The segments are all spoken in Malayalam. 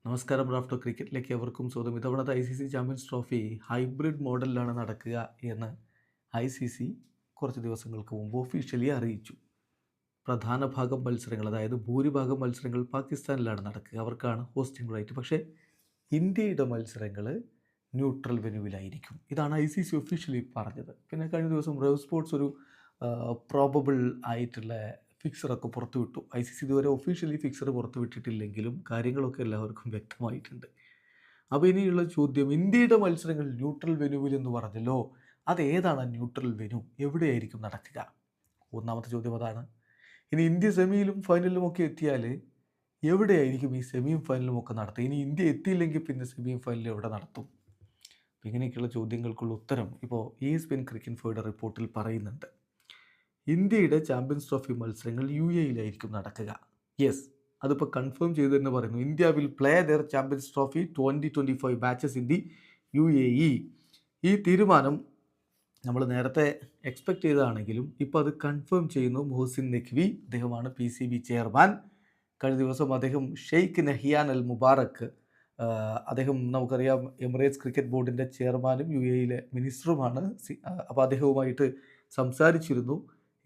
നമസ്കാരം. റാഫ്റ്റോ ക്രിക്കറ്റിലേക്ക് എവർക്കും സ്വാഗതം. ഇത്തവണത്തെ ICC ചാമ്പ്യൻസ് ട്രോഫി ഹൈബ്രിഡ് മോഡലിലാണ് നടക്കുക എന്ന് ICC കുറച്ച് ദിവസങ്ങൾക്ക് മുമ്പ് ഒഫീഷ്യലി അറിയിച്ചു. പ്രധാന ഭാഗം മത്സരങ്ങൾ, അതായത് ഭൂരിഭാഗം മത്സരങ്ങൾ പാകിസ്ഥാനിലാണ് നടക്കുക. അവർക്കാണ് ഹോസ്റ്റിംഗ് റൈറ്റ്. പക്ഷേ ഇന്ത്യയുടെ മത്സരങ്ങൾ ന്യൂട്രൽ വെന്യൂവിലായിരിക്കും. ഇതാണ് ICC ഒഫീഷ്യലി പറഞ്ഞത്. പിന്നെ കഴിഞ്ഞ ദിവസം റവ് സ്പോർട്സ് ഒരു പ്രോബബിൾ ആയിട്ടുള്ള ഫിക്സറൊക്കെ പുറത്തുവിട്ടു. ICC ഇതുവരെ ഒഫീഷ്യലി ഫിക്സർ പുറത്തുവിട്ടിട്ടില്ലെങ്കിലും കാര്യങ്ങളൊക്കെ എല്ലാവർക്കും വ്യക്തമായിട്ടുണ്ട്. അപ്പോൾ ഇനിയുള്ള ചോദ്യം, ഇന്ത്യയുടെ മത്സരങ്ങൾ ന്യൂട്രൽ വെന്യൂവിൽ എന്ന് പറഞ്ഞല്ലോ, അതേതാണ് ന്യൂട്രൽ വെന്യൂ? എവിടെയായിരിക്കും നടക്കുക? ഒന്നാമത്തെ ചോദ്യം അതാണ്. ഇനി ഇന്ത്യ സെമിയിലും ഫൈനലിലും ഒക്കെ എത്തിയാൽ എവിടെയായിരിക്കും ഈ സെമിയും ഫൈനലും ഒക്കെ നടത്തുക? ഇനി ഇന്ത്യ എത്തിയില്ലെങ്കിൽ പിന്നെ സെമിയും ഫൈനലും എവിടെ നടത്തും? ഇങ്ങനെയൊക്കെയുള്ള ചോദ്യങ്ങൾക്കുള്ള ഉത്തരം ഇപ്പോൾ ESPN ക്രിക്കിൻഫോയുടെ റിപ്പോർട്ടിൽ പറയുന്നുണ്ട്. ഇന്ത്യയുടെ ചാമ്പ്യൻസ് ട്രോഫി മത്സരങ്ങൾ UAEയിലായിരിക്കും നടക്കുക. യെസ്, അതിപ്പോൾ കൺഫേം ചെയ്തു തന്നെ പറയുന്നു. India will play their champions trophy 2025 matches in the UAE. ഈ തീരുമാനം നമ്മൾ നേരത്തെ എക്സ്പെക്റ്റ് ചെയ്തതാണെങ്കിലും ഇപ്പോൾ അത് കൺഫേം ചെയ്യുന്നു മുഹസിൻ നഖ്വി. അദ്ദേഹമാണ് PCB ചെയർമാൻ. കഴിഞ്ഞ ദിവസം അദ്ദേഹം ഷെയ്ഖ് നഹിയാൻ അൽ മുബാറക്ക്, അദ്ദേഹം നമുക്കറിയാം എമിറേറ്റ്സ് ക്രിക്കറ്റ് ബോർഡിൻ്റെ ചെയർമാനും UAEയിലെ മിനിസ്റ്ററുമാണ്. അപ്പോൾ അദ്ദേഹവുമായിട്ട് സംസാരിച്ചിരുന്നു.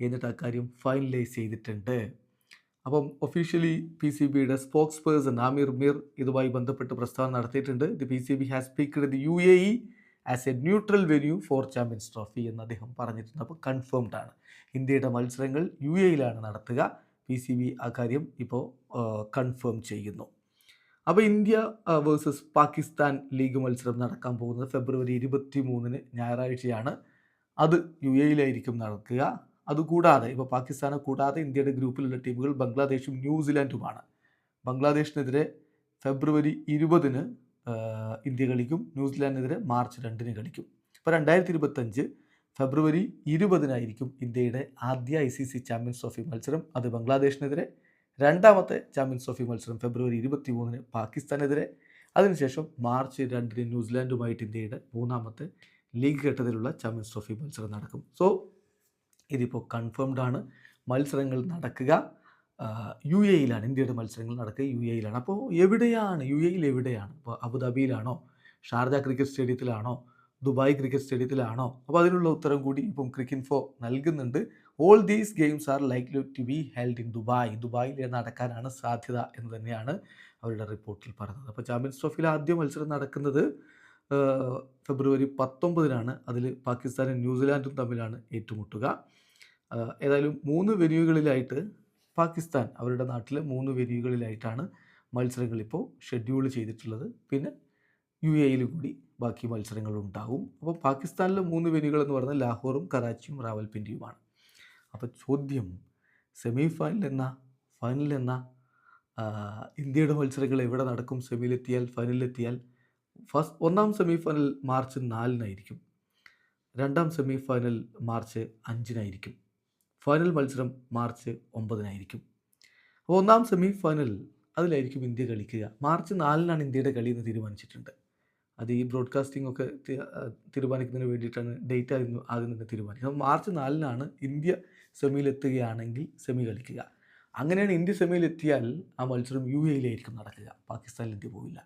എന്നിട്ട് ആ കാര്യം ഫൈനലൈസ് ചെയ്തിട്ടുണ്ട്. അപ്പം ഒഫീഷ്യലി PCBയുടെ സ്പോക്സ് പേഴ്സൺ ആമിർ മീർ ഇതുമായി ബന്ധപ്പെട്ട് പ്രസ്താവന നടത്തിയിട്ടുണ്ട്. The PCB has picked the UAE as a neutral venue for Champions Trophy എന്ന് അദ്ദേഹം പറഞ്ഞിട്ടുണ്ട്. അപ്പോൾ കൺഫേംഡ് ആണ്, ഇന്ത്യയുടെ മത്സരങ്ങൾ UAEയിലാണ് നടത്തുക. PCB ആ കാര്യം ഇപ്പോൾ കൺഫേം ചെയ്യുന്നു. അപ്പോൾ ഇന്ത്യ വേഴ്സസ് പാകിസ്ഥാൻ ലീഗ് മത്സരം നടക്കാൻ പോകുന്നത് ഫെബ്രുവരി 23 ഞായറാഴ്ചയാണ്. അത് UAEയിലായിരിക്കും നടക്കുക. അതുകൂടാതെ ഇപ്പോൾ പാകിസ്ഥാനെ കൂടാതെ ഇന്ത്യയുടെ ഗ്രൂപ്പിലുള്ള ടീമുകൾ ബംഗ്ലാദേശും ന്യൂസിലാൻഡുമാണ്. ബംഗ്ലാദേശിനെതിരെ ഫെബ്രുവരി 20 ഇന്ത്യ കളിക്കും. ന്യൂസിലാൻഡിനെതിരെ മാർച്ച് 2 കളിക്കും. ഇപ്പോൾ 2025 ഫെബ്രുവരി 20 ഇന്ത്യയുടെ ആദ്യ ICC ചാമ്പ്യൻസ് ട്രോഫി മത്സരം. അത് ബംഗ്ലാദേശിനെതിരെ. രണ്ടാമത്തെ ചാമ്പ്യൻസ് ട്രോഫി മത്സരം ഫെബ്രുവരി 23 പാകിസ്ഥാനെതിരെ. അതിനുശേഷം മാർച്ച് 2 ന്യൂസിലാൻഡുമായിട്ട് ഇന്ത്യയുടെ മൂന്നാമത്തെ ലീഗ് ഘട്ടത്തിലുള്ള ചാമ്പ്യൻസ് ട്രോഫി മത്സരം നടക്കും. സോ ഇതിപ്പോൾ കൺഫേംഡ് ആണ്. മത്സരങ്ങൾ നടക്കുക UAEയിലാണ്. ഇന്ത്യയുടെ മത്സരങ്ങൾ നടക്കുക UAEയിലാണ്. അപ്പോൾ എവിടെയാണ് UAEയിൽ? എവിടെയാണ്? ഇപ്പോൾ അബുദാബിയിലാണോ, ഷാർജ ക്രിക്കറ്റ് സ്റ്റേഡിയത്തിലാണോ, ദുബായ് ക്രിക്കറ്റ് സ്റ്റേഡിയത്തിലാണോ? അപ്പോൾ അതിനുള്ള ഉത്തരം കൂടി ഇപ്പം ക്രിക്കിൻഫോ നൽകുന്നുണ്ട്. All these games are likely to be held in Dubai. ദുബായിൽ നടക്കാനാണ് സാധ്യത എന്ന് തന്നെയാണ് അവരുടെ റിപ്പോർട്ടിൽ പറഞ്ഞത്. അപ്പോൾ ചാമ്പ്യൻസ് ട്രോഫിയിൽ ആദ്യ മത്സരം നടക്കുന്നത് ഫെബ്രുവരി 19 അതിൽ പാകിസ്ഥാനും ന്യൂസിലാൻഡും തമ്മിലാണ് ഏറ്റുമുട്ടുക. ഏതായാലും 3 വെന്യൂകളിലായിട്ട് പാകിസ്ഥാൻ, അവരുടെ നാട്ടിലെ 3 വെന്യൂകളിലായിട്ടാണ് മത്സരങ്ങൾ ഇപ്പോൾ ഷെഡ്യൂൾ ചെയ്തിട്ടുള്ളത്. പിന്നെ UAEയിൽ കൂടി ബാക്കി മത്സരങ്ങളുണ്ടാകും. അപ്പോൾ പാകിസ്ഥാനിലെ 3 വെന്യൂകൾ എന്ന് പറഞ്ഞാൽ ലാഹോറും കറാച്ചിയും റാവൽപിണ്ടിയുമാണ്. അപ്പോൾ ചോദ്യം, സെമി ഫൈനൽ എന്നാ, ഫൈനൽ എന്നാ? ഇന്ത്യയുടെ മത്സരങ്ങൾ എവിടെ നടക്കും? സെമിയിലെത്തിയാൽ, ഫൈനലിലെത്തിയാൽ ഒന്നാം സെമി ഫൈനൽ മാർച്ച് 4 രണ്ടാം സെമി ഫൈനൽ മാർച്ച് 5 ഫൈനൽ മത്സരം മാർച്ച് 9 അപ്പോൾ ഒന്നാം സെമി ഫൈനൽ അതിലായിരിക്കും ഇന്ത്യ കളിക്കുക. മാർച്ച് 4 ഇന്ത്യയുടെ കളി എന്ന് തീരുമാനിച്ചിട്ടുണ്ട്. അത് ഈ ബ്രോഡ്കാസ്റ്റിംഗ് ഒക്കെ തീരുമാനിക്കുന്നതിന് വേണ്ടിയിട്ടാണ് ഡേറ്റ് ആദ്യം തന്നെ തീരുമാനിക്കുന്നത്. മാർച്ച് 4 ഇന്ത്യ സെമിയിലെത്തുകയാണെങ്കിൽ സെമി കളിക്കുക. അങ്ങനെയാണ് ഇന്ത്യ സെമിയിലെത്തിയാൽ ആ മത്സരം UAEയിലായിരിക്കും നടക്കുക. പാകിസ്ഥാനിൽ ഇന്ത്യ പോവില്ല.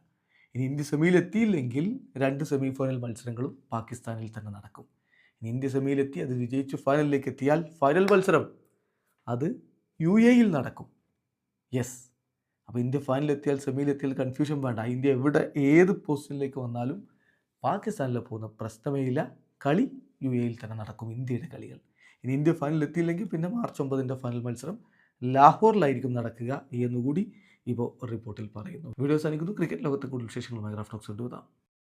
ഇനി ഇന്ത്യ സെമിയിലെത്തിയില്ലെങ്കിൽ 2 സെമി ഫൈനൽ മത്സരങ്ങളും പാകിസ്ഥാനിൽ തന്നെ നടക്കും. ഇനി ഇന്ത്യ സെമിയിലെത്തി അത് വിജയിച്ച് ഫൈനലിലേക്ക് എത്തിയാൽ ഫൈനൽ മത്സരം അത് UAEയിൽ നടക്കും. യെസ്, അപ്പോൾ ഇന്ത്യ ഫൈനലിലെത്തിയാൽ, സെമിയിലെത്തിയാൽ കൺഫ്യൂഷൻ വേണ്ട. ഇന്ത്യ എവിടെ ഏത് പൊസിഷനിലേക്ക് വന്നാലും പാകിസ്ഥാനിൽ പോകുന്ന പ്രശ്നമേ ഇല്ല. കളി UAEയിൽ തന്നെ നടക്കും, ഇന്ത്യയുടെ കളികൾ. ഇനി ഇന്ത്യ ഫൈനലിലെത്തിയില്ലെങ്കിൽ പിന്നെ മാർച്ച് 9 ഫൈനൽ മത്സരം ലാഹോറിലായിരിക്കും നടക്കുക എന്നുകൂടി ഇപ്പോൾ റിപ്പോർട്ടിൽ പറയുന്നു. വീഡിയോ അവസാനിക്കുന്നു. ക്രിക്കറ്റ് ലോകത്തെ കൂടുതൽ വിശേഷങ്ങളുമായി റാഫ്റ്റോക്സ് കൊണ്ടുവരാം.